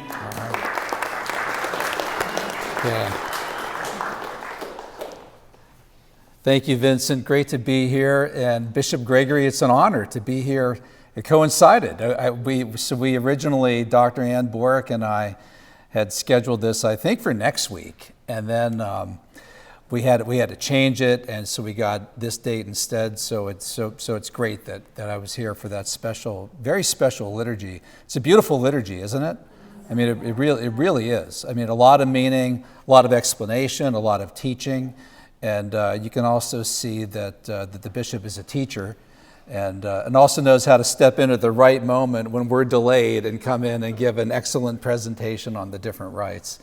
All right. Yeah. Thank you, Vincent. Great to be here. And Bishop Gregory, it's an honor to be here. It coincided. We originally, Dr. Ann Borick and I had scheduled this, I think, for next week. And then we had to change it, and so we got this date instead. So it's great that I was here for that special, very special liturgy. It's a beautiful liturgy, isn't it? I mean, it really is. I mean, a lot of meaning, a lot of explanation, a lot of teaching. And you can also see that the bishop is a teacher and also knows how to step in at the right moment when we're delayed and come in and give an excellent presentation on the different rites.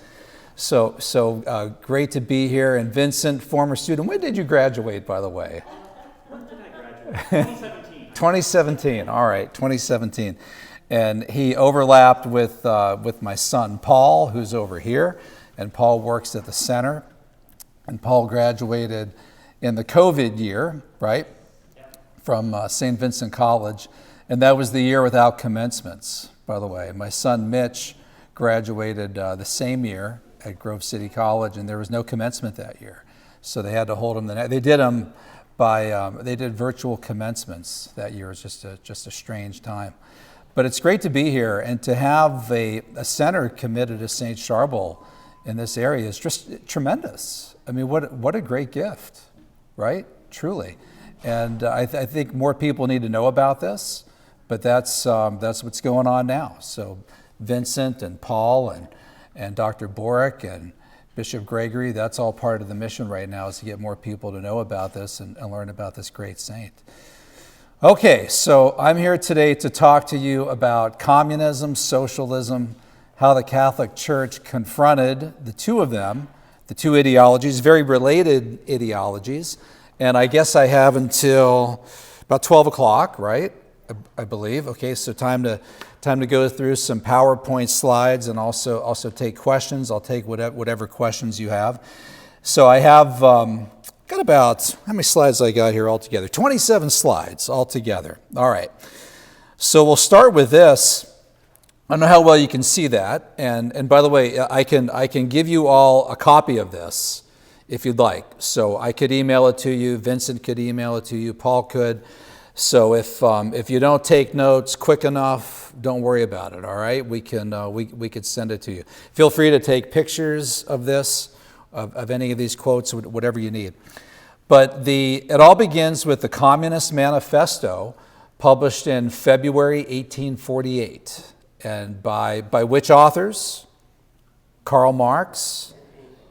So great to be here. And Vincent, former student, when did you graduate, by the way? When did I graduate? 2017. 2017, all right, 2017. And he overlapped with my son, Paul, who's over here. And Paul works at the center. And Paul graduated in the COVID year, right, from St. Vincent College. And that was the year without commencements, by the way. My son, Mitch, graduated the same year at Grove City College, and there was no commencement that year. So they had to hold him. They did them they did virtual commencements that year. It was just a strange time. But it's great to be here, and to have a center committed to St. Sharbel in this area is just tremendous. I mean, what a great gift, right? Truly. And I think more people need to know about this, but that's what's going on now. So Vincent and Paul and Dr. Borick and Bishop Gregory, that's all part of the mission right now, is to get more people to know about this and learn about this great saint. Okay, so I'm here today to talk to you about communism, socialism, how the Catholic Church confronted the two of them, the two ideologies, very related ideologies. And I guess I have until about 12 o'clock, right? I believe. Okay, so time to go through some PowerPoint slides and also take questions. I'll take whatever questions you have. So I have got about, how many slides I got here altogether? 27 slides altogether. All right. So we'll start with this. I don't know how well you can see that, and by the way, I can give you all a copy of this if you'd like. So I could email it to you, Vincent could email it to you, Paul could. So if you don't take notes quick enough, don't worry about it. All right, we could send it to you. Feel free to take pictures of this, of any of these quotes, whatever you need. But it all begins with the Communist Manifesto, published in February 1848. And by which authors? Karl Marx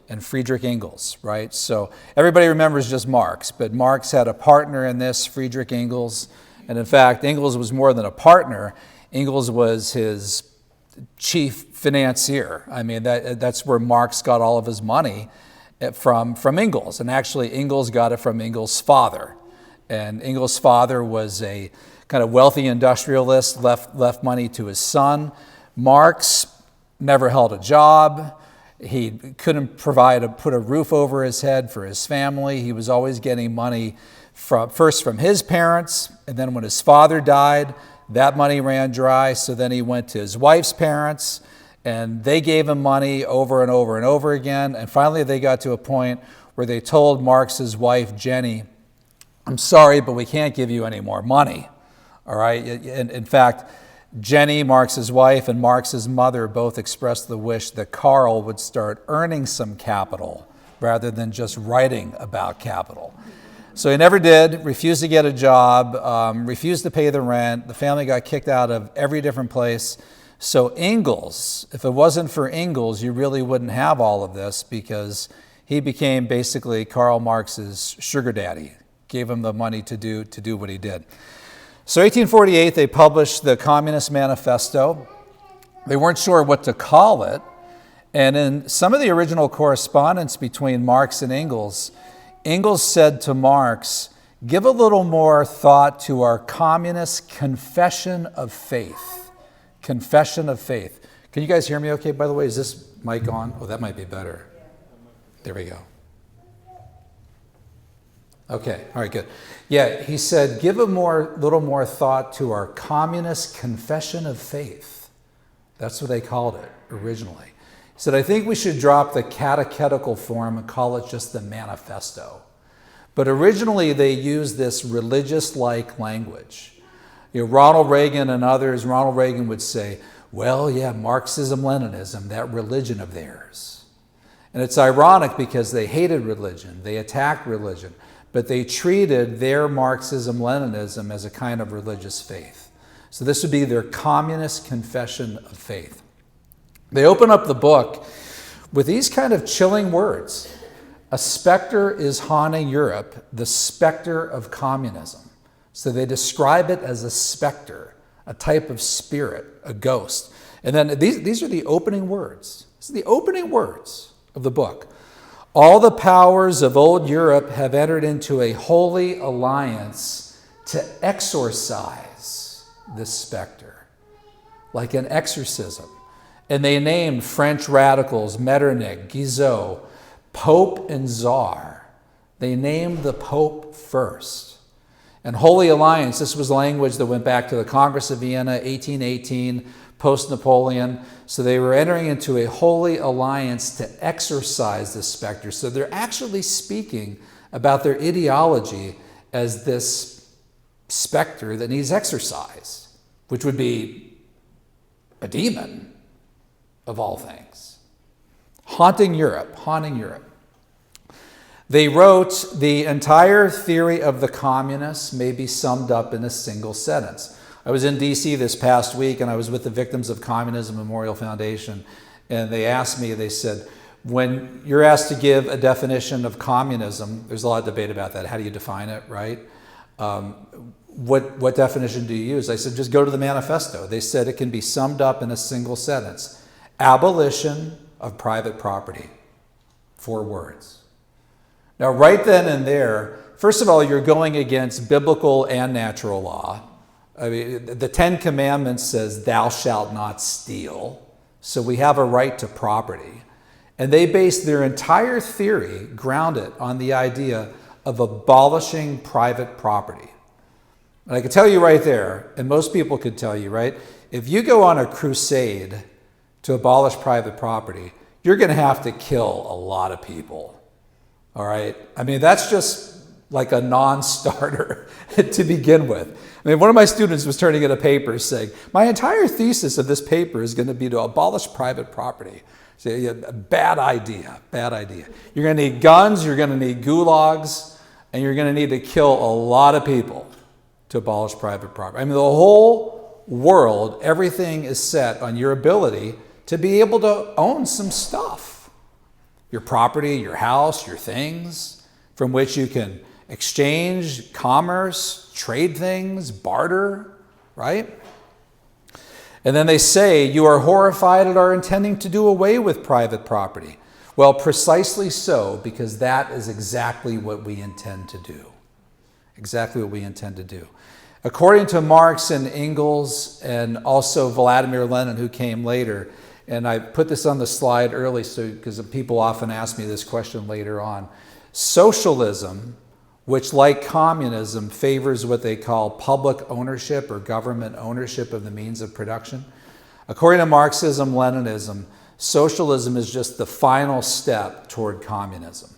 and Friedrich Engels, right? So everybody remembers just Marx, but Marx had a partner in this, Friedrich Engels. And in fact, Engels was more than a partner. Engels was his chief financier. I mean, that's where Marx got all of his money from Engels. And actually, Engels got it from Engels' father. And Engels' father was a kind of wealthy industrialist, left money to his son. Marx never held a job. He couldn't put a roof over his head for his family. He was always getting money first from his parents, and then when his father died, that money ran dry. So then he went to his wife's parents, and they gave him money over and over and over again. And finally, they got to a point where they told Marx's wife, Jenny, "I'm sorry, but we can't give you any more money." All right. And in fact, Jenny, Marx's wife, and Marx's mother both expressed the wish that Karl would start earning some capital rather than just writing about capital. So he never did, refused to get a job, refused to pay the rent. The family got kicked out of every different place. So Engels, if it wasn't for Engels, you really wouldn't have all of this, because he became basically Karl Marx's sugar daddy, gave him the money to do what he did. So 1848, they published the Communist Manifesto. They weren't sure what to call it. And in some of the original correspondence between Marx and Engels, Engels said to Marx, "Give a little more thought to our communist confession of faith." Confession of faith. Can you guys hear me okay, by the way? Is this mic on? Oh, that might be better. There we go. Okay, all right, good. Yeah, he said, give a little more thought to our communist confession of faith. That's what they called it originally. He said, I think we should drop the catechetical form and call it just the manifesto. But originally they used this religious-like language. Ronald Reagan and others, Ronald Reagan would say, well, yeah, Marxism, Leninism, that religion of theirs. And it's ironic because they hated religion, they attacked religion, but they treated their Marxism, Leninism as a kind of religious faith. So this would be their communist confession of faith. They open up the book with these kind of chilling words. A specter is haunting Europe, the specter of communism. So they describe it as a specter, a type of spirit, a ghost. And then these are the opening words. This is the opening words of the book. All the powers of old Europe have entered into a holy alliance to exorcise this specter, like an exorcism. And they named French radicals Metternich, Guizot, Pope and Czar. They named the Pope first. And Holy Alliance, this was language that went back to the Congress of Vienna, 1818, post-Napoleon. So they were entering into a holy alliance to exorcise this specter. So they're actually speaking about their ideology as this specter that needs exorcised, which would be a demon of all things. Haunting Europe. They wrote, the entire theory of the communists may be summed up in a single sentence. I was in D.C. this past week, and I was with the Victims of Communism Memorial Foundation, and they asked me, they said, when you're asked to give a definition of communism, there's a lot of debate about that. How do you define it, right? What definition do you use? I said, just go to the manifesto. They said it can be summed up in a single sentence. Abolition of private property. 4 words. Now, right then and there, first of all, you're going against biblical and natural law. I mean, the 10 Commandments says, thou shalt not steal. So we have a right to property. And they base their entire theory, grounded on the idea of abolishing private property. And I can tell you right there, and most people could tell you, right? If you go on a crusade to abolish private property, you're going to have to kill a lot of people. All right? I mean, that's just like a non-starter to begin with. I mean, one of my students was turning in a paper saying, my entire thesis of this paper is going to be to abolish private property. So, yeah, bad idea. You're going to need guns, you're going to need gulags, and you're going to need to kill a lot of people to abolish private property. I mean, the whole world, everything is set on your ability to be able to own some stuff. Your property, your house, your things, from which you can exchange, commerce, trade things, barter, right? And then they say, you are horrified at our intending to do away with private property. Well, precisely so, because that is exactly what we intend to do. Exactly what we intend to do. According to Marx and Engels, and also Vladimir Lenin, who came later, and I put this on the slide early because people often ask me this question later on. Socialism, which like communism favors what they call public ownership or government ownership of the means of production. According to Marxism, Leninism, socialism is just the final step toward communism.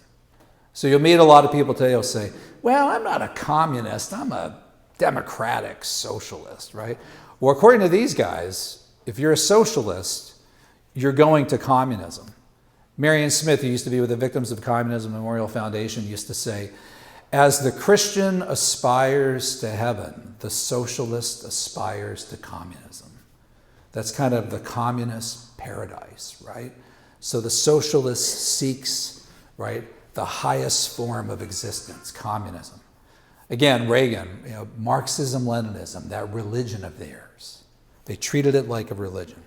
So you'll meet a lot of people today who'll say, well, I'm not a communist, I'm a democratic socialist, right? Well, according to these guys, if you're a socialist, you're going to communism. Marion Smith, who used to be with the Victims of Communism Memorial Foundation, used to say, as the Christian aspires to heaven, the socialist aspires to communism. That's kind of the communist paradise, right? So the socialist seeks, right, the highest form of existence, communism. Again, Reagan, Marxism, Leninism, that religion of theirs. They treated it like a religion.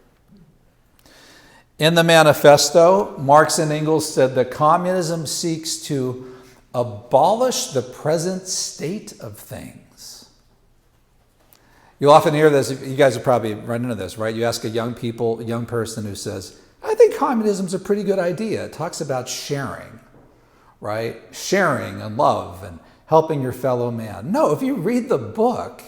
In the manifesto, Marx and Engels said that communism seeks to abolish the present state of things. You'll often hear this, you guys have probably run into this, right? You ask a young person who says, I think communism's a pretty good idea. It talks about sharing, right? Sharing and love and helping your fellow man. No, if you read the book,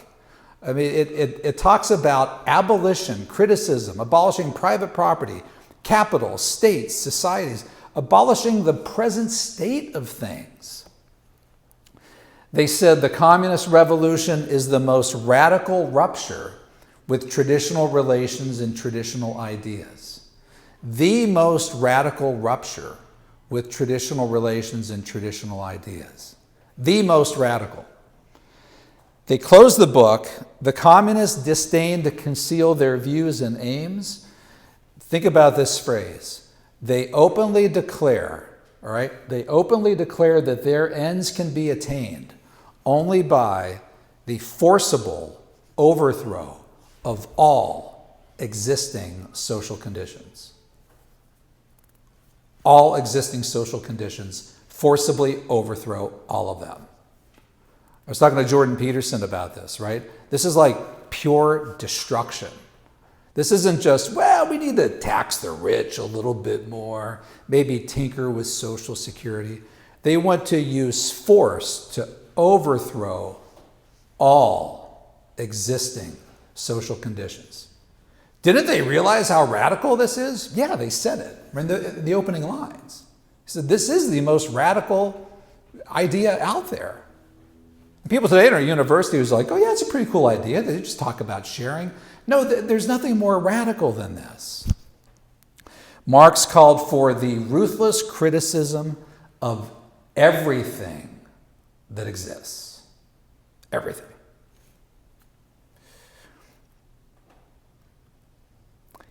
I mean, it talks about abolition, criticism, abolishing private property, capital, states, societies, abolishing the present state of things. They said the communist revolution is the most radical rupture with traditional relations and traditional ideas. The most radical rupture with traditional relations and traditional ideas. The most radical. They close the book. The communists disdain to conceal their views and aims. Think about this phrase. They openly declare, all right? They openly declare that their ends can be attained only by the forcible overthrow of all existing social conditions. All existing social conditions, forcibly overthrow all of them. I was talking to Jordan Peterson about this, right? This is like pure destruction. This isn't just, well, we need to tax the rich a little bit more, maybe tinker with Social Security. They want to use force to overthrow all existing social conditions. Didn't they realize how radical this is? Yeah, they said it in the opening lines. He said, this is the most radical idea out there. People today in our university who's like, oh yeah, it's a pretty cool idea. They just talk about sharing. No, there's nothing more radical than this. Marx called for the ruthless criticism of everything that exists. Everything.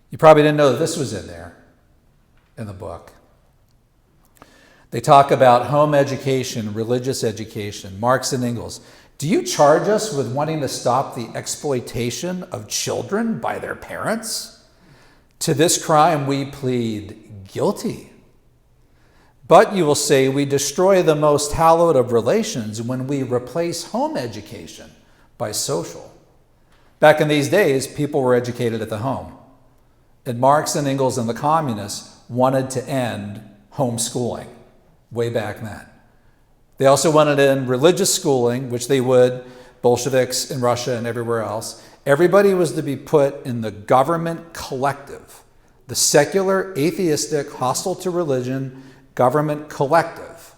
You probably didn't know that this was in there in the book. They talk about home education, religious education. Marx and Engels. Do you charge us with wanting to stop the exploitation of children by their parents? To this crime we plead guilty. But you will say we destroy the most hallowed of relations when we replace home education by social. Back in these days, people were educated at the home. And Marx and Engels and the communists wanted to end homeschooling way back then. They also wanted to end religious schooling, which they would, Bolsheviks in Russia and everywhere else. Everybody was to be put in the government collective, the secular, atheistic, hostile to religion government collective.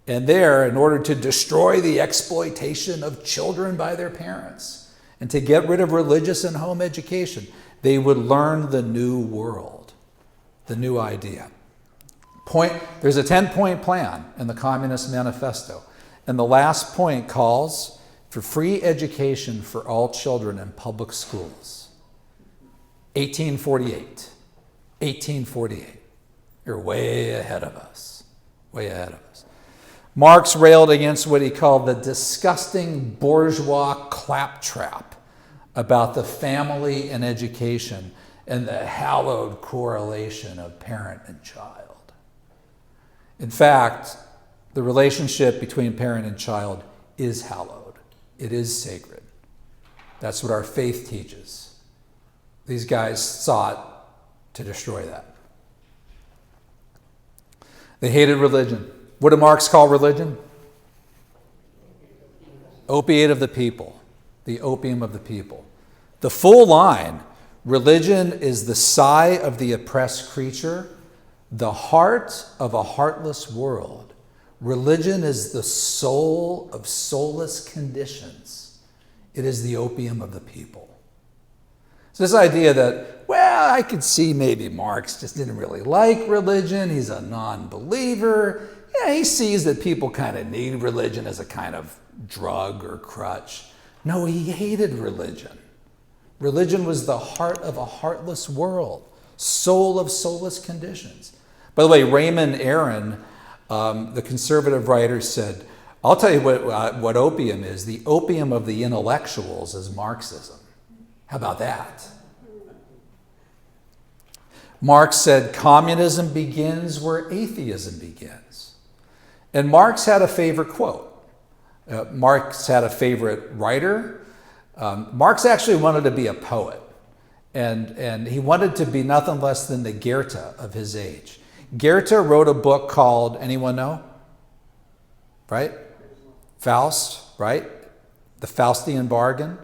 And there, in order to destroy the exploitation of children by their parents and to get rid of religious and home education, they would learn the new world, the new idea. There's a 10-point plan in the Communist Manifesto. And the last point calls for free education for all children in public schools. 1848. 1848. You're way ahead of us. Way ahead of us. Marx railed against what he called the disgusting bourgeois claptrap about the family and education and the hallowed correlation of parent and child. In fact, the relationship between parent and child is hallowed. It is sacred. That's what our faith teaches. These guys sought to destroy that. They hated religion. What did Marx call religion? Opiate of the people. The opium of the people. The full line, religion is the sigh of the oppressed creature, the heart of a heartless world. Religion is the soul of soulless conditions. It is the opium of the people. So this idea that, well, I could see maybe Marx just didn't really like religion. He's a non-believer. Yeah, he sees that people kind of need religion as a kind of drug or crutch. No, he hated religion. Religion was the heart of a heartless world, soul of soulless conditions. By the way, Raymond Aron, the conservative writer, said, I'll tell you what opium is. The opium of the intellectuals is Marxism. How about that? Marx said, communism begins where atheism begins. And Marx had a favorite quote. Marx had a favorite writer. Marx actually wanted to be a poet. And he wanted to be nothing less than the Goethe of his age. Goethe wrote a book called, anyone know? Right? Faust, right? The Faustian Bargain.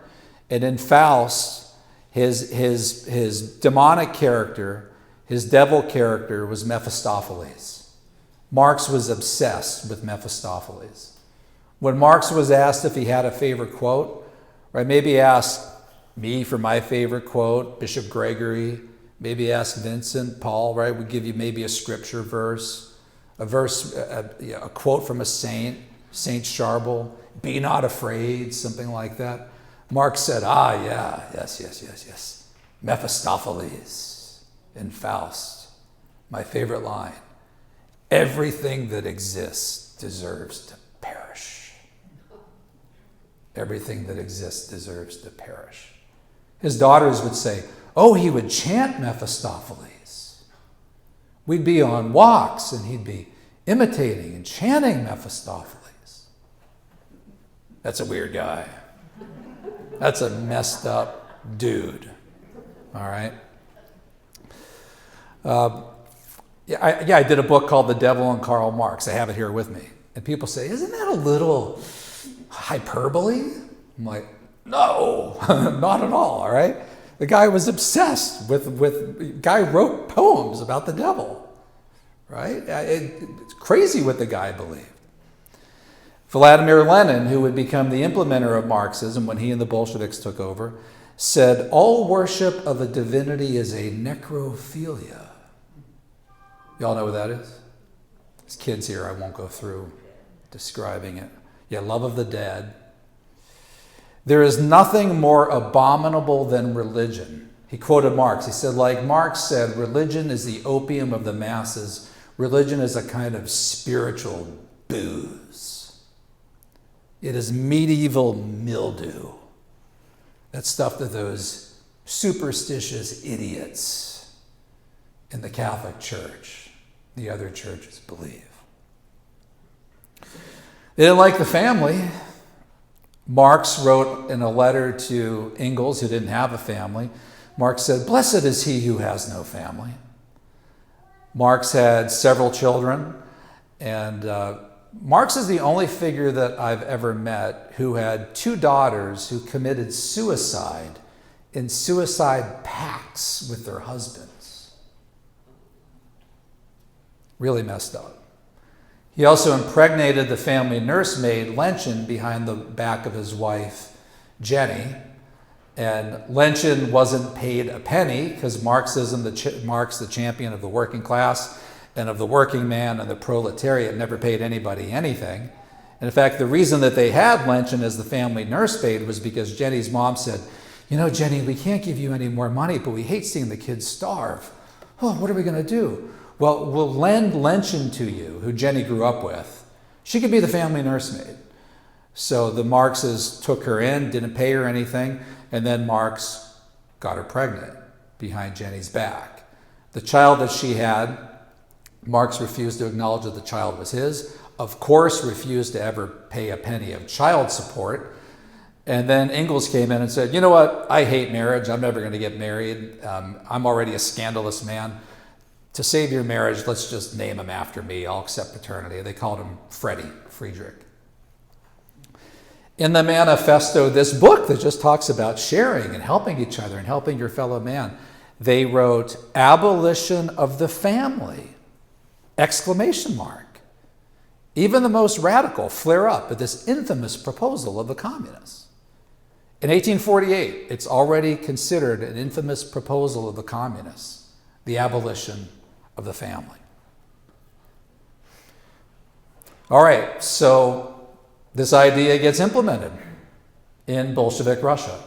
And in Faust, his demonic character, his devil character was Mephistopheles. Marx was obsessed with Mephistopheles. When Marx was asked if he had a favorite quote, right, maybe asked me for my favorite quote, Bishop Gregory, maybe ask Vincent, Paul, right? We give you maybe a scripture verse, a quote from a saint, Saint Sharbel, be not afraid, something like that. Marx said, yes. Mephistopheles in Faust, my favorite line. Everything that exists deserves to perish. Everything that exists deserves to perish. His daughters would say, oh, he would chant Mephistopheles. We'd be on walks and he'd be imitating and chanting Mephistopheles. That's a weird guy. That's a messed up dude. All right? I did a book called The Devil and Karl Marx. I have it here with me. And people say, isn't that a little hyperbole? I'm like, no, not at all right? The guy was obsessed with guy wrote poems about the devil, right? It's crazy what the guy believed. Vladimir Lenin, who would become the implementer of Marxism when he and the Bolsheviks took over, said, all worship of a divinity is a necrophilia. Y'all know what that is? There's kids here, I won't go through describing it. Yeah, love of the dead. There is nothing more abominable than religion. He quoted Marx. He said, like Marx said, religion is the opium of the masses. Religion is a kind of spiritual booze. It is medieval mildew. That's stuff that those superstitious idiots in the Catholic Church, the other churches, believe. They didn't like the family. Marx wrote in a letter to Engels, who didn't have a family, Marx said, blessed is he who has no family. Marx had several children, and Marx is the only figure that I've ever met who had two daughters who committed suicide in suicide pacts with their husbands. Really messed up. He also impregnated the family nursemaid, Lenchen, behind the back of his wife, Jenny. And Lenchen wasn't paid a penny because Marxism, Marx, the champion of the working class and of the working man and the proletariat, never paid anybody anything. And in fact, the reason that they had Lenchen as the family nursemaid was because Jenny's mom said, you know, Jenny, we can't give you any more money, but we hate seeing the kids starve. Oh, what are we going to do? Well, we'll lend Lenchen to you, who Jenny grew up with. She could be the family nursemaid. So the Marxes took her in, didn't pay her anything, and then Marx got her pregnant behind Jenny's back. The child that she had, Marx refused to acknowledge that the child was his, of course refused to ever pay a penny of child support. And then Engels came in and said, you know what, I hate marriage, I'm never going to get married, I'm already a scandalous man. To save your marriage, let's just name him after me. I'll accept paternity. They called him Friedrich. In the manifesto, this book that just talks about sharing and helping each other and helping your fellow man, they wrote, abolition of the family, exclamation mark. Even the most radical flare up at this infamous proposal of the communists. In 1848, it's already considered an infamous proposal of the communists, the abolition of the family. All right, so this idea gets implemented in Bolshevik Russia,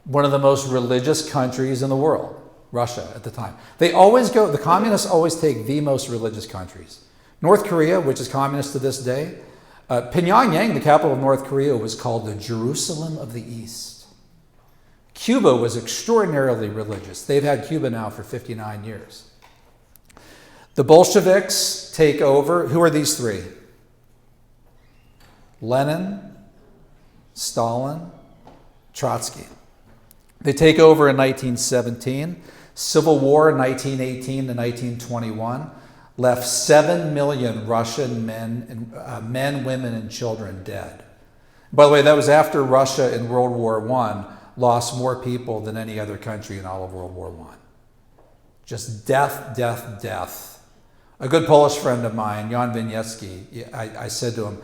one of the most religious countries in the world, Russia at the time. The communists always take the most religious countries. North Korea, which is communist to this day, Pyongyang, the capital of North Korea, was called the Jerusalem of the East. Cuba was extraordinarily religious. They've had Cuba now for 59 years. The Bolsheviks take over. Who are these three? Lenin, Stalin, Trotsky. They take over in 1917. Civil War, 1918 to 1921, left 7 million Russian men, women, and children dead. By the way, that was after Russia in World War I lost more people than any other country in all of World War I. Just death, death, death. A good Polish friend of mine, Jan Wieniecki, I said to him,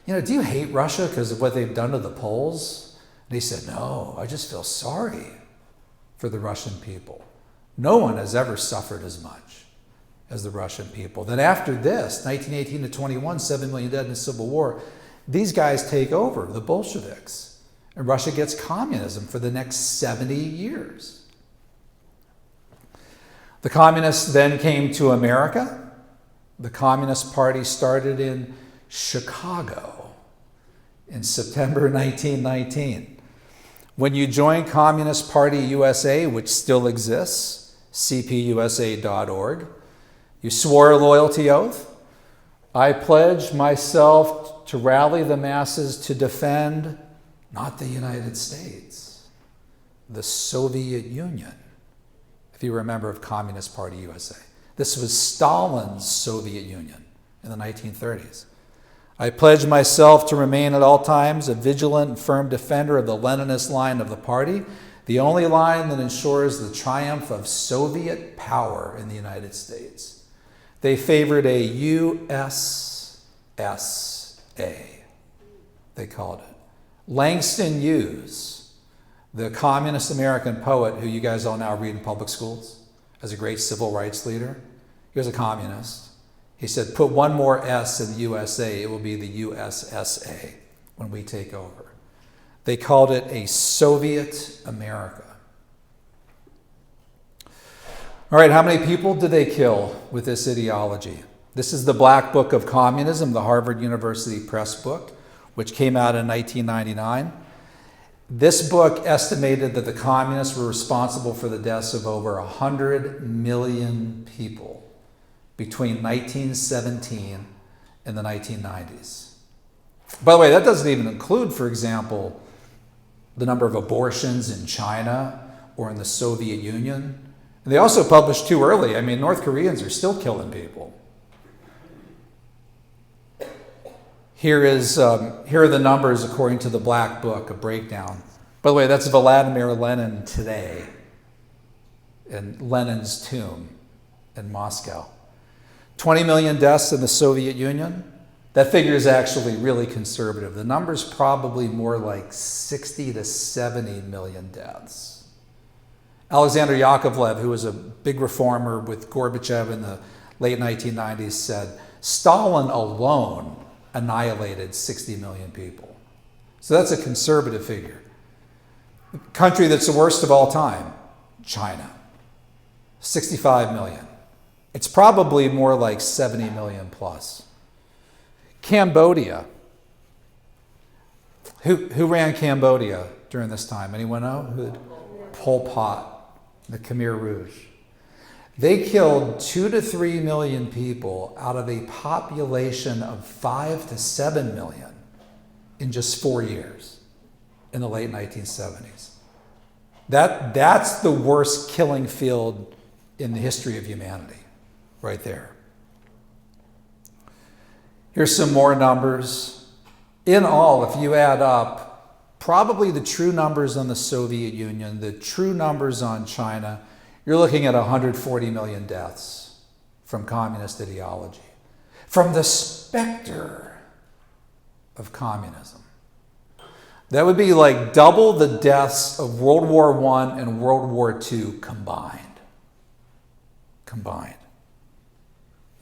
do you hate Russia because of what they've done to the Poles? And he said, no, I just feel sorry for the Russian people. No one has ever suffered as much as the Russian people. Then after this, 1918 to 21, 7 million dead in the Civil War, these guys take over, the Bolsheviks, and Russia gets communism for the next 70 years. The communists then came to America. The Communist Party started in Chicago in September 1919. When you join Communist Party USA, which still exists, cpusa.org, you swore a loyalty oath. I pledge myself to rally the masses to defend not the United States, the Soviet Union, if you remember of Communist Party USA. This was Stalin's Soviet Union in the 1930s. I pledge myself to remain at all times a vigilant and firm defender of the Leninist line of the party, the only line that ensures the triumph of Soviet power in the United States. They favored a USSA, they called it. Langston Hughes, the communist American poet who you guys all now read in public schools as a great civil rights leader, he was a communist. He said, put one more S in the USA, it will be the USSA when we take over. They called it a Soviet America. All right, how many people did they kill with this ideology? This is the Black Book of Communism, the Harvard University Press book, which came out in 1999. This book estimated that the communists were responsible for the deaths of over 100 million people between 1917 and the 1990s. By the way, that doesn't even include, for example, the number of abortions in China or in the Soviet Union. And they also published too early. I mean, North Koreans are still killing people. Here are the numbers according to the Black Book, a breakdown. By the way, that's Vladimir Lenin today in Lenin's tomb in Moscow. 20 million deaths in the Soviet Union. That figure is actually really conservative. The number's probably more like 60 to 70 million deaths. Alexander Yakovlev, who was a big reformer with Gorbachev in the late 1990s, said, Stalin alone annihilated 60 million people. So that's a conservative figure. The country that's the worst of all time, China, 65 million. It's probably more like 70 million plus. Cambodia. Who ran Cambodia during this time? Anyone know? Pol Pot, the Khmer Rouge. They killed 2 to 3 million people out of a population of 5 to 7 million in just 4 years in the late 1970s. That's the worst killing field in the history of humanity, right there. Here's some more numbers. In all, if you add up, probably the true numbers on the Soviet Union, the true numbers on China, you're looking at 140 million deaths from communist ideology, from the specter of communism. That would be like double the deaths of World War I and World War II combined.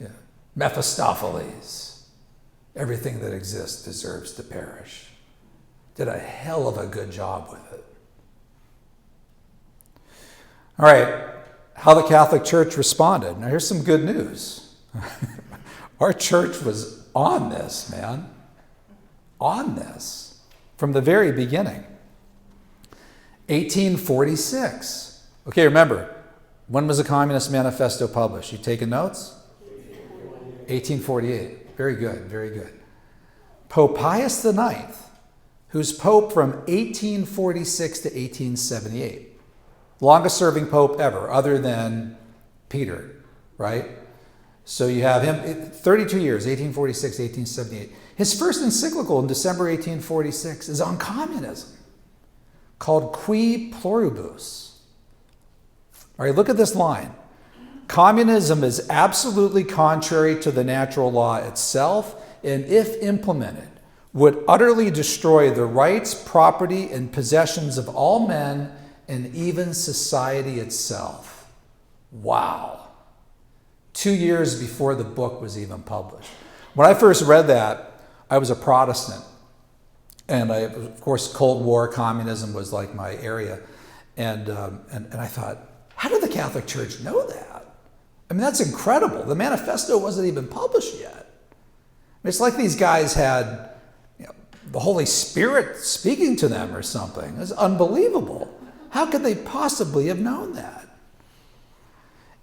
Yeah. Mephistopheles, everything that exists deserves to perish. Did a hell of a good job with it. All right, how the Catholic Church responded. Now here's some good news. Our church was on this, man. On this. From the very beginning. 1846. Okay, remember, when was the Communist Manifesto published? You taking notes? 1848. Very good, very good. Pope Pius IX, who's pope from 1846 to 1878. Longest serving pope ever, other than Peter, right? So you have him, 32 years, 1846 to 1878. His first encyclical in December 1846 is on communism. called Qui Pluribus. All right, look at this line. Communism is absolutely contrary to the natural law itself, and if implemented, would utterly destroy the rights, property, and possessions of all men and even society itself. Wow. 2 years before the book was even published. When I first read that, I was a Protestant. And of course, Cold War communism was like my area. And I thought, how did the Catholic Church know that? I mean, that's incredible. The manifesto wasn't even published yet. It's like these guys had the Holy Spirit speaking to them or something. It's unbelievable. How could they possibly have known that?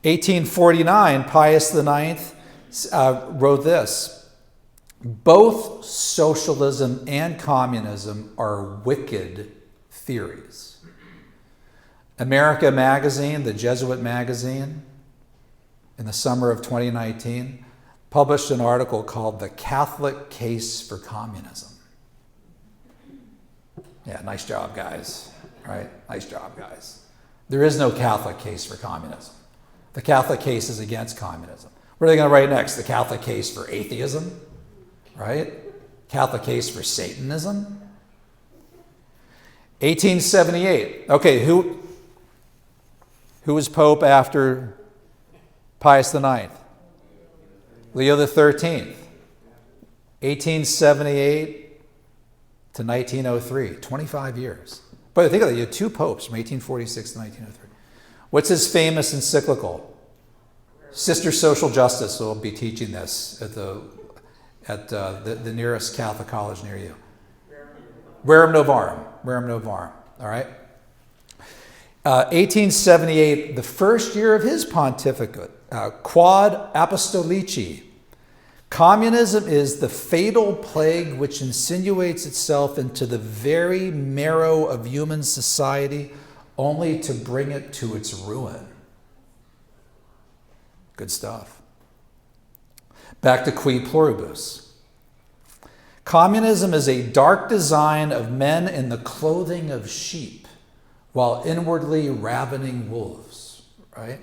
1849, Pius IX wrote this: both socialism and communism are wicked theories. America Magazine, the Jesuit magazine, in the summer of 2019, published an article called The Catholic Case for Communism. Yeah, nice job, guys. Right? Nice job, guys. There is no Catholic case for communism. The Catholic case is against communism. What are they going to write next? The Catholic case for atheism? Right? Catholic case for Satanism? 1878. Okay, who was Pope after Pius IX? Leo XIII. 1878 to 1903, 25 years. But think of it, you had two popes from 1846 to 1903. What's his famous encyclical? Sister Social Justice. We'll be teaching this at the nearest Catholic college near you. Rerum Novarum. Rerum Novarum. All right. 1878, the first year of his pontificate, Quod Apostolici. Communism is the fatal plague which insinuates itself into the very marrow of human society, only to bring it to its ruin. Good stuff. Back to Qui Pluribus. Communism is a dark design of men in the clothing of sheep, while inwardly ravening wolves, right?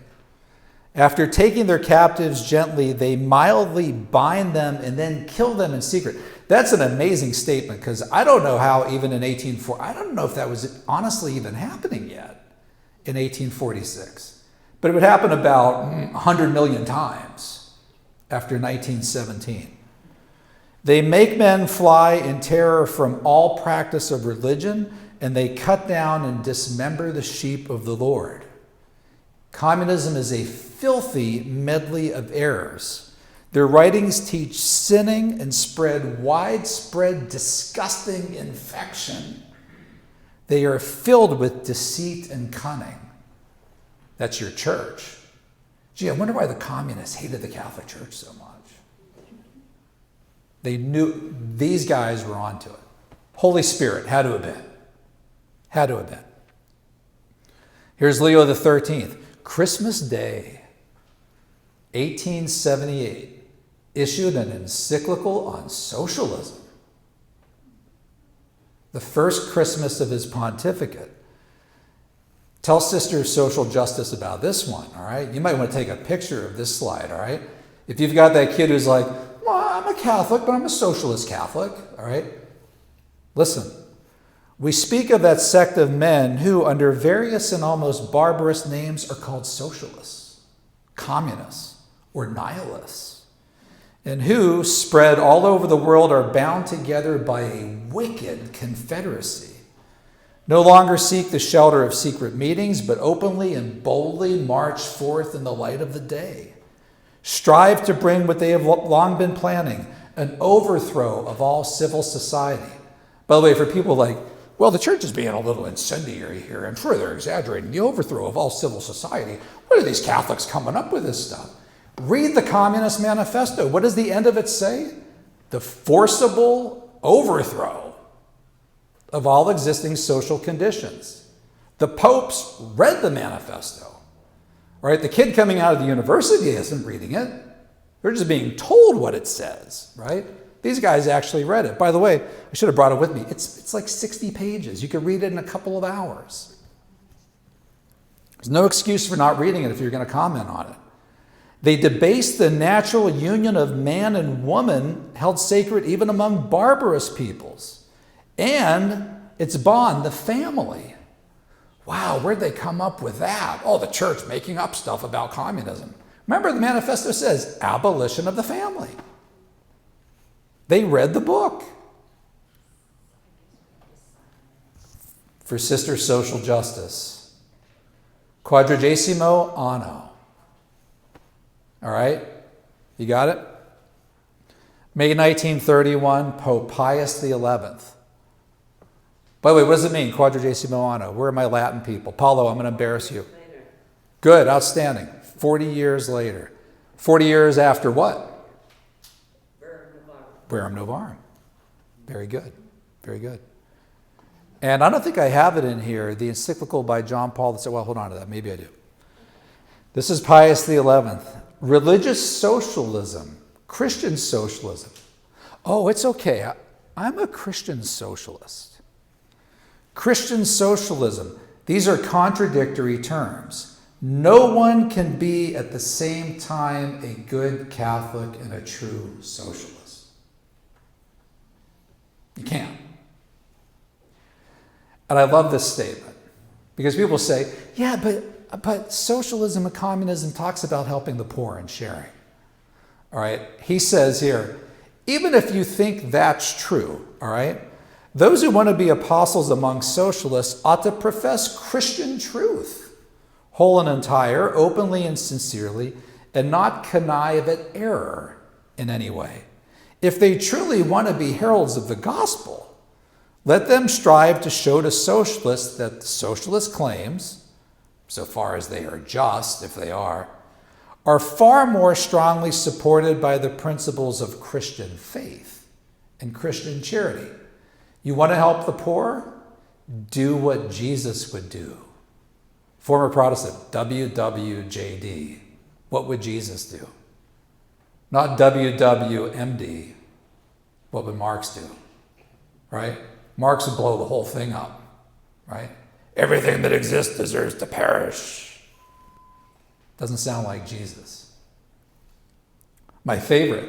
After taking their captives gently, they mildly bind them and then kill them in secret. That's an amazing statement, because I don't know how even in 1840, I don't know if that was honestly even happening yet in 1846. But it would happen about 100 million times after 1917. They make men fly in terror from all practice of religion, and they cut down and dismember the sheep of the Lord. Communism is a filthy medley of errors. Their writings teach sinning and spread widespread, disgusting infection. They are filled with deceit and cunning. That's your church. Gee, I wonder why the communists hated the Catholic Church so much. They knew these guys were onto it. Holy Spirit had to have been. Had to have been. Here's Leo XIII. Christmas Day, 1878, issued an encyclical on socialism. The first Christmas of his pontificate. Tell Sister Social Justice about this one, all right? You might want to take a picture of this slide, all right? If you've got that kid who's like, well, I'm a Catholic, but I'm a socialist Catholic, all right? Listen. We speak of that sect of men who, under various and almost barbarous names, are called socialists, communists, or nihilists, and who, spread all over the world, are bound together by a wicked confederacy. No longer seek the shelter of secret meetings, but openly and boldly march forth in the light of the day. Strive to bring what they have long been planning, an overthrow of all civil society. By the way, for people like, well, the church is being a little incendiary here. I'm sure they're exaggerating. The overthrow of all civil society. What are these Catholics coming up with this stuff? Read the Communist Manifesto. What does the end of it say? The forcible overthrow of all existing social conditions. The popes read the manifesto. Right? The kid coming out of the university isn't reading it. They're just being told what it says, right? These guys actually read it. By the way, I should have brought it with me. It's like 60 pages. You could read it in a couple of hours. There's no excuse for not reading it if you're going to comment on it. They debased the natural union of man and woman held sacred even among barbarous peoples. And its bond, the family. Wow, where'd they come up with that? Oh, the church making up stuff about communism. Remember, the manifesto says abolition of the family. They read the book. For sister social justice. Quadragesimo anno. All right? You got it? May 1931, Pope Pius XI. By the way, what does it mean, quadragesimo anno? Where are my Latin people? Paulo, I'm going to embarrass you. Later. Good, outstanding. 40 years later. 40 years after what? Verum Novarum. Very good. Very good. And I don't think I have it in here, the encyclical by John Paul that said, well, hold on to that. Maybe I do. This is Pius XI. Religious socialism. Christian socialism. Oh, it's okay. I'm a Christian socialist. Christian socialism. These are contradictory terms. No one can be at the same time a good Catholic and a true socialist. You can't. And I love this statement because people say, yeah, but socialism and communism talks about helping the poor and sharing. All right. He says here, even if you think that's true, all right, those who want to be apostles among socialists ought to profess Christian truth, whole and entire, openly and sincerely, and not connive at error in any way. If they truly want to be heralds of the gospel, let them strive to show to socialists that the socialist claims, so far as they are just, if they are far more strongly supported by the principles of Christian faith and Christian charity. You want to help the poor? Do what Jesus would do. Former Protestant, WWJD. What would Jesus do? Not WWMD. What would Marx do? Right? Marx would blow the whole thing up. Right? Everything that exists deserves to perish. Doesn't sound like Jesus. My favorite,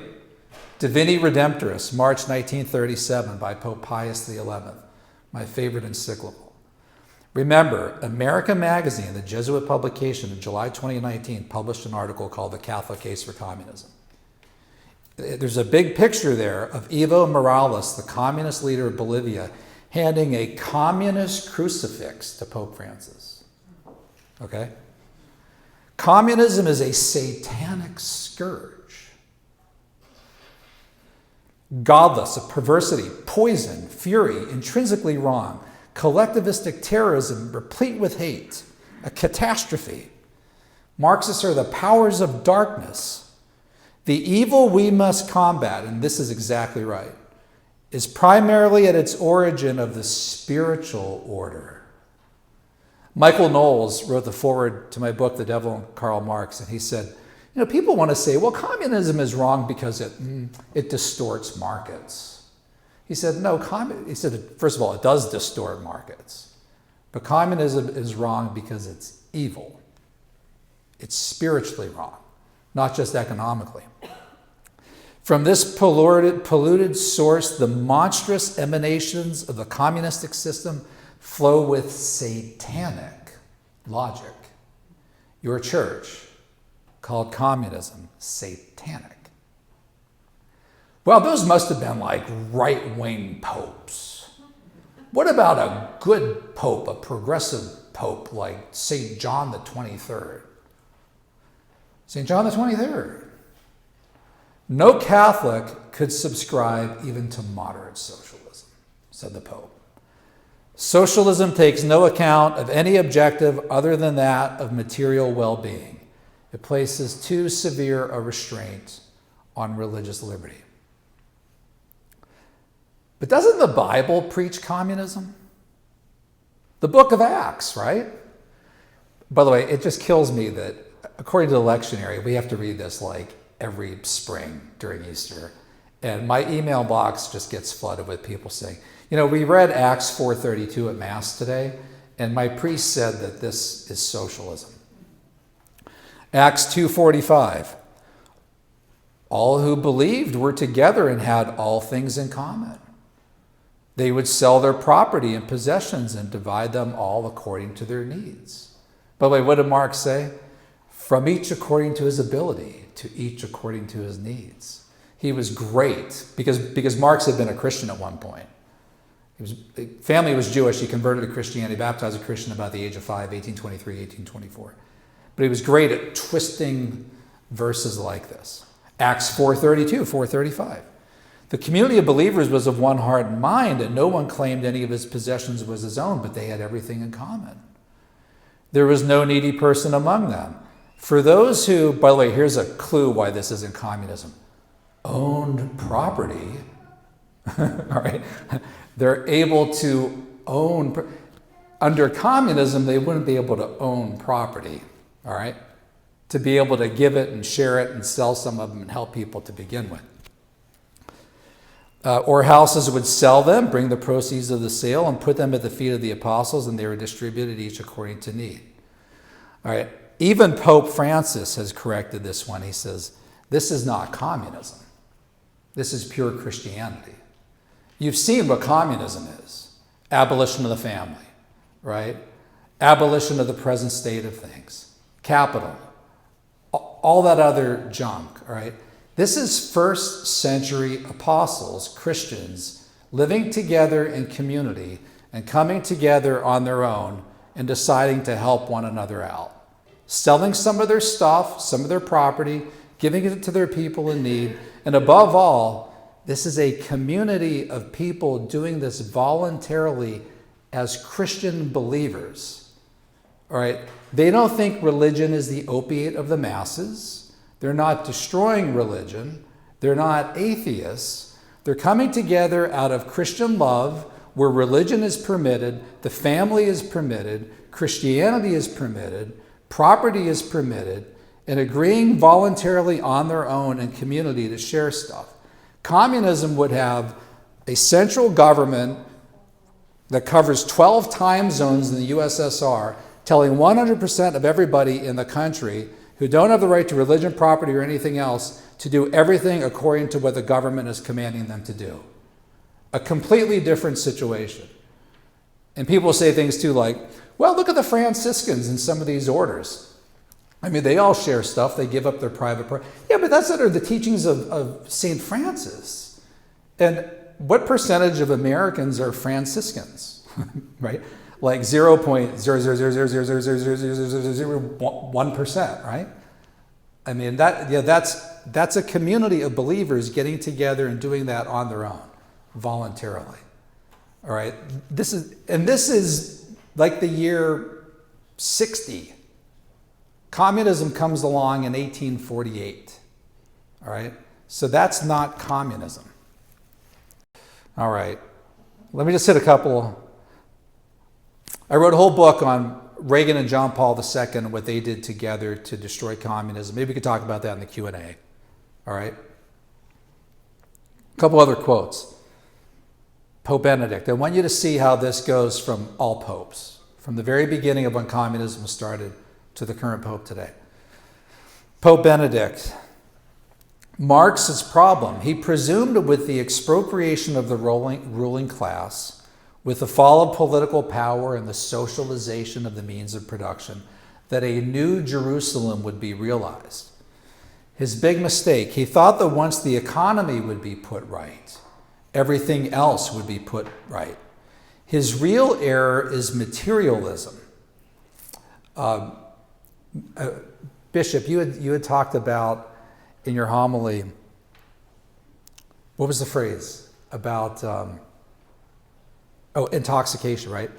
Divini Redemptoris, March 1937 by Pope Pius XI. My favorite encyclical. Remember, America Magazine, the Jesuit publication in July 2019, published an article called The Catholic Case for Communism. There's a big picture there of Evo Morales, the communist leader of Bolivia, handing a communist crucifix to Pope Francis. Okay? Communism is a satanic scourge. Godless, a perversity, poison, fury, intrinsically wrong, collectivistic terrorism replete with hate, a catastrophe. Marxists are the powers of darkness. The evil we must combat, and this is exactly right, is primarily at its origin of the spiritual order. Michael Knowles wrote the foreword to my book, The Devil and Karl Marx, and he said, people want to say, well, communism is wrong because it distorts markets. He said, no, first of all, it does distort markets, but communism is wrong because it's evil. It's spiritually wrong, not just economically. From this polluted source, the monstrous emanations of the communistic system flow with satanic logic. Your church called communism satanic. Well, those must have been like right-wing popes. What about a good pope, a progressive pope like St. John the 23rd? St. John the 23rd. No Catholic could subscribe even to moderate socialism, said the Pope. Socialism takes no account of any objective other than that of material well-being. It places too severe a restraint on religious liberty. But doesn't the Bible preach communism? The book of Acts, right? By the way, it just kills me that according to the lectionary, we have to read this like every spring during Easter. And my email box just gets flooded with people saying, we read Acts 4:32 at Mass today, and my priest said that this is socialism. Acts 2:45, all who believed were together and had all things in common. They would sell their property and possessions and divide them all according to their needs. By the way, what did Mark say? From each according to his ability, to each according to his needs. He was great because Marx had been a Christian at one point. Family was Jewish. He converted to Christianity, baptized a Christian about the age of 5, 1823, 1824. But he was great at twisting verses like this. Acts 4:32, 4:35. The community of believers was of one heart and mind, and no one claimed any of his possessions was his own, but they had everything in common. There was no needy person among them. For those who, by the way, here's a clue why this isn't communism, owned property, all right? They're able to own. Under communism, they wouldn't be able to own property, all right? To be able to give it and share it and sell some of them and help people to begin with. Or houses would sell them, bring the proceeds of the sale, and put them at the feet of the apostles, and they were distributed each according to need. All right. Even Pope Francis has corrected this one. He says, this is not communism. This is pure Christianity. You've seen what communism is. Abolition of the family, right? Abolition of the present state of things. Capital. All that other junk, right? This is first century apostles, Christians, living together in community and coming together on their own and deciding to help one another out. Selling some of their stuff, some of their property, giving it to their people in need. And above all, this is a community of people doing this voluntarily as Christian believers. All right? They don't think religion is the opiate of the masses. They're not destroying religion. They're not atheists. They're coming together out of Christian love, where religion is permitted, the family is permitted, Christianity is permitted, property is permitted, and agreeing voluntarily on their own in community to share stuff. Communism would have a central government that covers 12 time zones in the USSR, telling 100% of everybody in the country who don't have the right to religion, property, or anything else to do everything according to what the government is commanding them to do. A completely different situation. And people say things too like, well, look at the Franciscans in some of these orders. I mean, they all share stuff. They give up their private property. Yeah, but that's under the teachings of St. Francis. And what percentage of Americans are Franciscans, right? Like 0.000000001%, right? I mean, that's a community of believers getting together and doing that on their own, voluntarily. All right? This is like the year 60. Communism comes along in 1848. All right? So that's not communism. All right. Let me just hit a couple. I wrote a whole book on Reagan and John Paul II and what they did together to destroy communism. Maybe we could talk about that in the Q&A. All right? A couple other quotes. Pope Benedict. I want you to see how this goes from all popes, from the very beginning of when communism started to the current pope today. Pope Benedict. Marx's problem. He presumed with the expropriation of the ruling class, with the fall of political power and the socialization of the means of production, that a new Jerusalem would be realized. His big mistake, he thought that once the economy would be put right, everything else would be put right. His real error is materialism. Bishop, you had talked about in your homily, what was the phrase about, intoxication, right?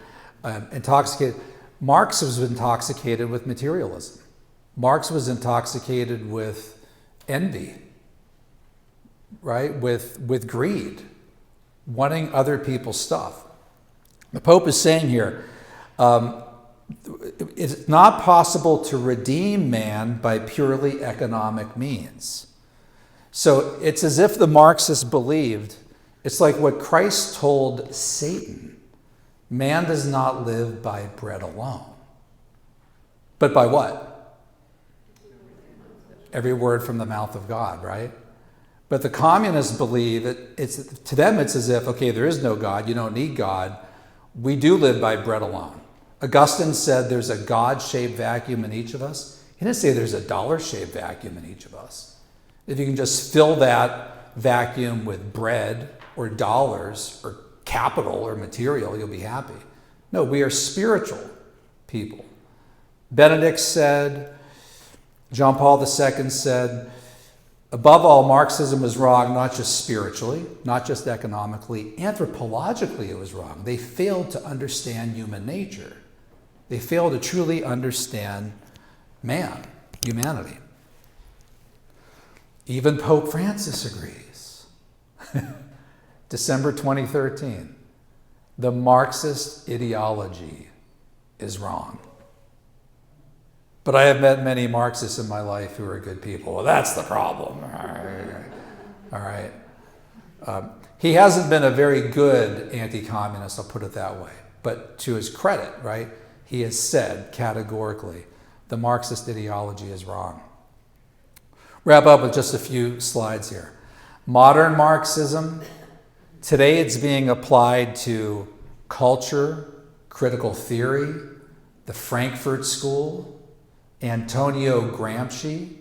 Intoxicated. Marx was intoxicated with materialism. Marx was intoxicated with envy, right? With greed, wanting other people's stuff. The Pope is saying here, it's not possible to redeem man by purely economic means. So it's as if the Marxists believed, it's like what Christ told Satan. Man does not live by bread alone. But by what? Every word from the mouth of God, right? But the communists believe, to them it's as if, okay, there is no God, you don't need God. We do live by bread alone. Augustine said there's a God-shaped vacuum in each of us. He didn't say there's a dollar-shaped vacuum in each of us. If you can just fill that vacuum with bread or dollars or capital or material, you'll be happy. No, we are spiritual people. Benedict said, John Paul II said, above all, Marxism was wrong, not just spiritually, not just economically, anthropologically it was wrong. They failed to understand human nature. They failed to truly understand man, humanity. Even Pope Francis agrees. December 2013, the Marxist ideology is wrong. But I have met many Marxists in my life who are good people. Well, that's the problem. All right. He hasn't been a very good anti-communist, I'll put it that way. But to his credit, right, he has said categorically, the Marxist ideology is wrong. Wrap up with just a few slides here. Modern Marxism, today it's being applied to culture, critical theory, the Frankfurt School, Antonio Gramsci,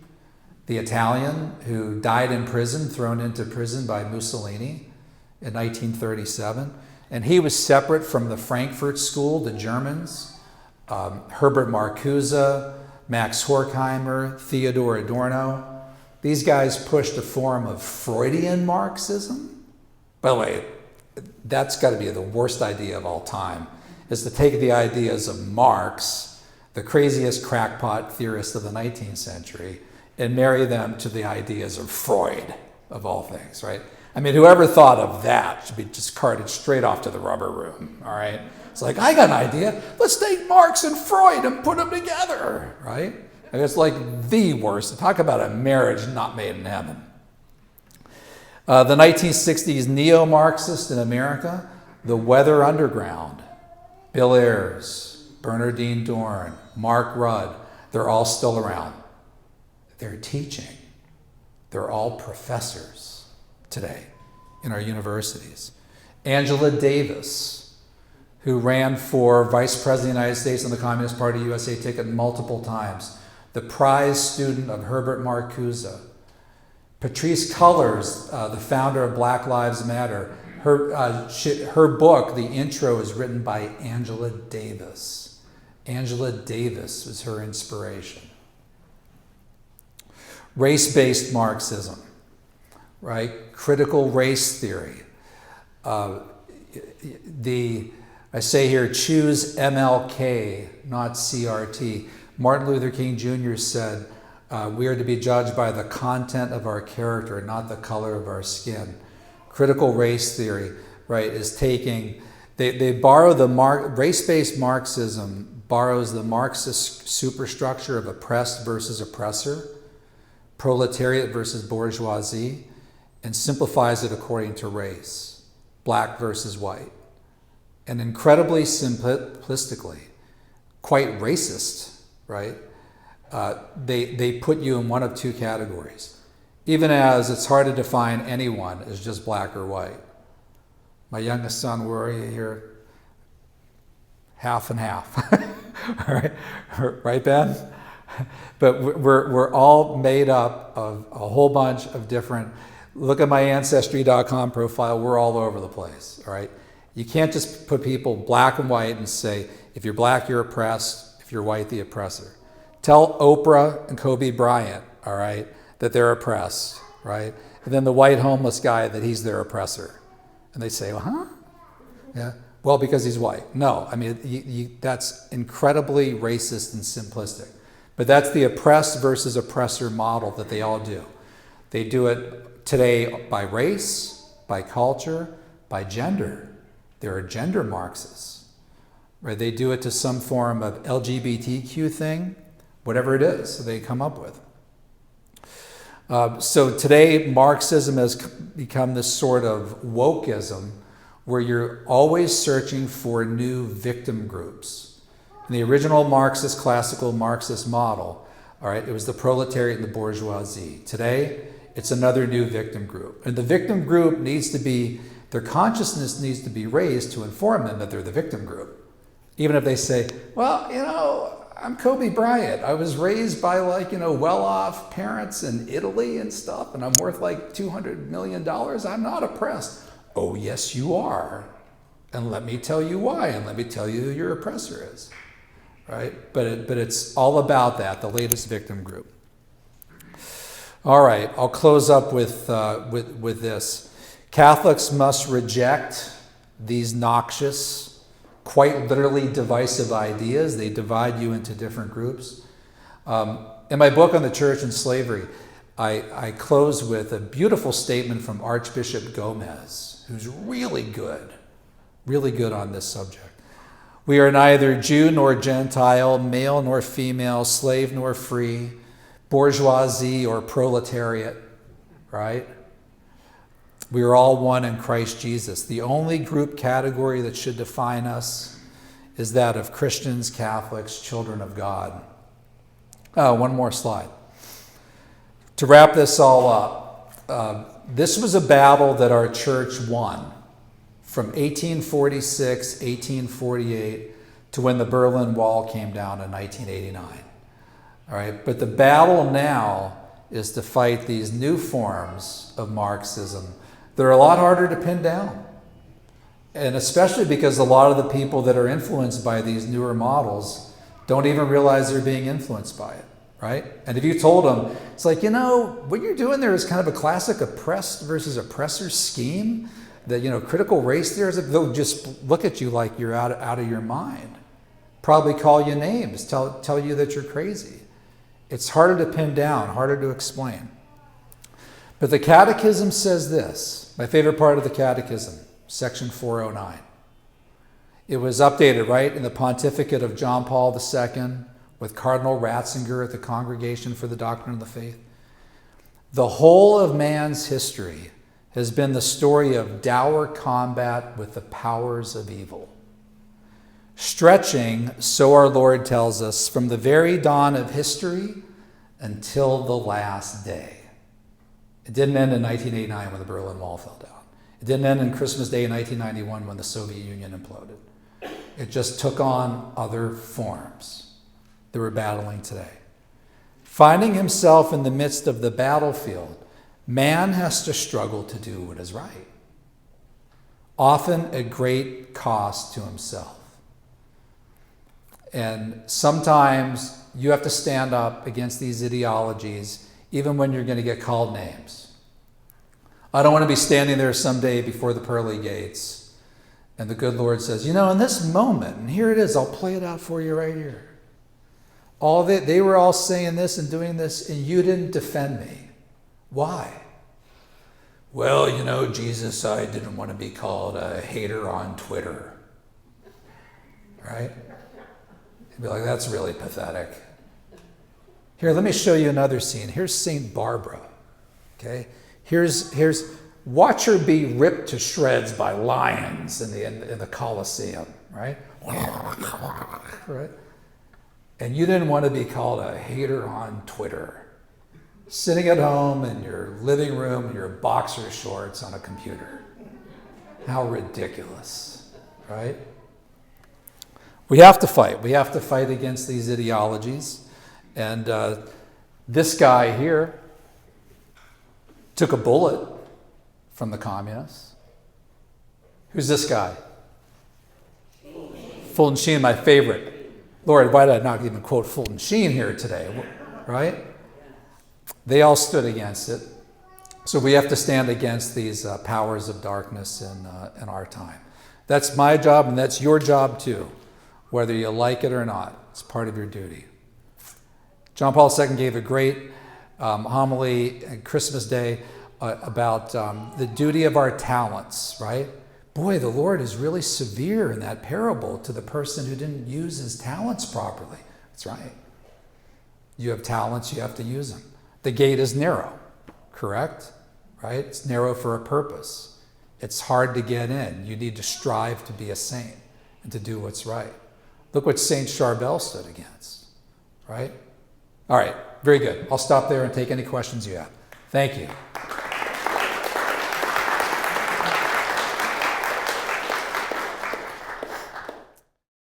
the Italian who died in prison, thrown into prison by Mussolini in 1937. And he was separate from the Frankfurt School, the Germans, Herbert Marcuse, Max Horkheimer, Theodor Adorno. These guys pushed a form of Freudian Marxism. By the way, that's got to be the worst idea of all time, is to take the ideas of Marx, the craziest crackpot theorist of the 19th century, and marry them to the ideas of Freud, of all things, right? I mean, whoever thought of that should be just carted straight off to the rubber room, all right? It's like, I got an idea. Let's take Marx and Freud and put them together, right? And it's like the worst. Talk about a marriage not made in heaven. The 1960s neo-Marxists in America, the Weather Underground, Bill Ayers, Bernardine Dohrn, Mark Rudd, they're all still around. They're teaching. They're all professors today in our universities. Angela Davis, who ran for Vice President of the United States on the Communist Party USA ticket multiple times, the prize student of Herbert Marcuse. Patrisse Cullors, the founder of Black Lives Matter, her book, the intro, is written by Angela Davis. Angela Davis was her inspiration. Race-based Marxism, right? Critical race theory. I say here, choose MLK, not CRT. Martin Luther King Jr. said, we are to be judged by the content of our character, not the color of our skin. Critical race theory, right, is taking, they borrow the race-based Marxism borrows the Marxist superstructure of oppressed versus oppressor, proletariat versus bourgeoisie, and simplifies it according to race, black versus white. And incredibly simplistically, quite racist, right? They put you in one of two categories. Even as it's hard to define anyone as just black or white. My youngest son, where are you here? Half and half. All right, right, Ben? But we're all made up of a whole bunch of different, look at my Ancestry.com profile, we're all over the place, all right? You can't just put people black and white and say, if you're black, you're oppressed, if you're white, the oppressor. Tell Oprah and Kobe Bryant, all right, that they're oppressed, right? And then the white homeless guy that he's their oppressor. And they say, well, huh? Yeah, well, because he's white. No, I mean, that's incredibly racist and simplistic. But that's the oppressed versus oppressor model that they all do. They do it today by race, by culture, by gender. There are gender Marxists, right? They do it to some form of LGBTQ thing, whatever it is that they come up with. So today, Marxism has become this sort of wokeism where you're always searching for new victim groups. In the original Marxist, classical Marxist model, all right, it was the proletariat and the bourgeoisie. Today, it's another new victim group. And the victim group needs to be, their consciousness needs to be raised to inform them that they're the victim group. Even if they say, well, I'm Kobe Bryant. I was raised by well-off parents in Italy and stuff, and I'm worth like $200 million. I'm not oppressed. Oh, yes, you are. And let me tell you why, and let me tell you who your oppressor is. Right? But it's all about that, the latest victim group. All right, I'll close up with this. Catholics must reject these noxious, quite literally divisive ideas. They divide you into different groups. In my book on the church and slavery, I close with a beautiful statement from Archbishop Gomez, who's really good on this subject. We are neither Jew nor Gentile, male nor female, slave nor free, bourgeoisie or proletariat, right? We are all one in Christ Jesus. The only group category that should define us is that of Christians, Catholics, children of God. Oh, one more slide. To wrap this all up, this was a battle that our church won from 1846, 1848 to when the Berlin Wall came down in 1989. All right, but the battle now is to fight these new forms of Marxism. They're a lot harder to pin down. And especially because a lot of the people that are influenced by these newer models don't even realize they're being influenced by it, right? And if you told them, it's like, what you're doing there is kind of a classic oppressed versus oppressor scheme, that, critical race theory, they'll just look at you like you're out of your mind. Probably call you names, tell you that you're crazy. It's harder to pin down, harder to explain. But the Catechism says this, my favorite part of the Catechism, section 409. It was updated, right, in the pontificate of John Paul II with Cardinal Ratzinger at the Congregation for the Doctrine of the Faith. The whole of man's history has been the story of dour combat with the powers of evil. Stretching, so our Lord tells us, from the very dawn of history until the last day. It didn't end in 1989 when the Berlin Wall fell down. It didn't end on Christmas Day in 1991 when the Soviet Union imploded. It just took on other forms that we're battling today. Finding himself in the midst of the battlefield, man has to struggle to do what is right, often at great cost to himself. And sometimes you have to stand up against these ideologies even when you're going to get called names. I don't want to be standing there someday before the pearly gates and the good Lord says, in this moment, and here it is, I'll play it out for you right here. They were all saying this and doing this, and you didn't defend me. Why? Well, Jesus, I didn't want to be called a hater on Twitter. Right? You'd be like, that's really pathetic. Here, let me show you another scene. Here's St. Barbara. Okay? Here's watch her be ripped to shreds by lions in the Colosseum, right? Right? And you didn't want to be called a hater on Twitter. Sitting at home in your living room in your boxer shorts on a computer. How ridiculous, right? We have to fight. We have to fight against these ideologies. And this guy here took a bullet from the communists. Who's this guy? Fulton Sheen, my favorite. Lord, why did I not even quote Fulton Sheen here today? Right? They all stood against it. So we have to stand against these powers of darkness in our time. That's my job, and that's your job too, whether you like it or not. It's part of your duty. John Paul II gave a great homily on Christmas Day about the duty of our talents, right? Boy, the Lord is really severe in that parable to the person who didn't use his talents properly. That's right. You have talents, you have to use them. The gate is narrow, correct? Right? It's narrow for a purpose. It's hard to get in. You need to strive to be a saint and to do what's right. Look what Saint Sharbel stood against, right? All right, very good. I'll stop there and take any questions you have. Thank you.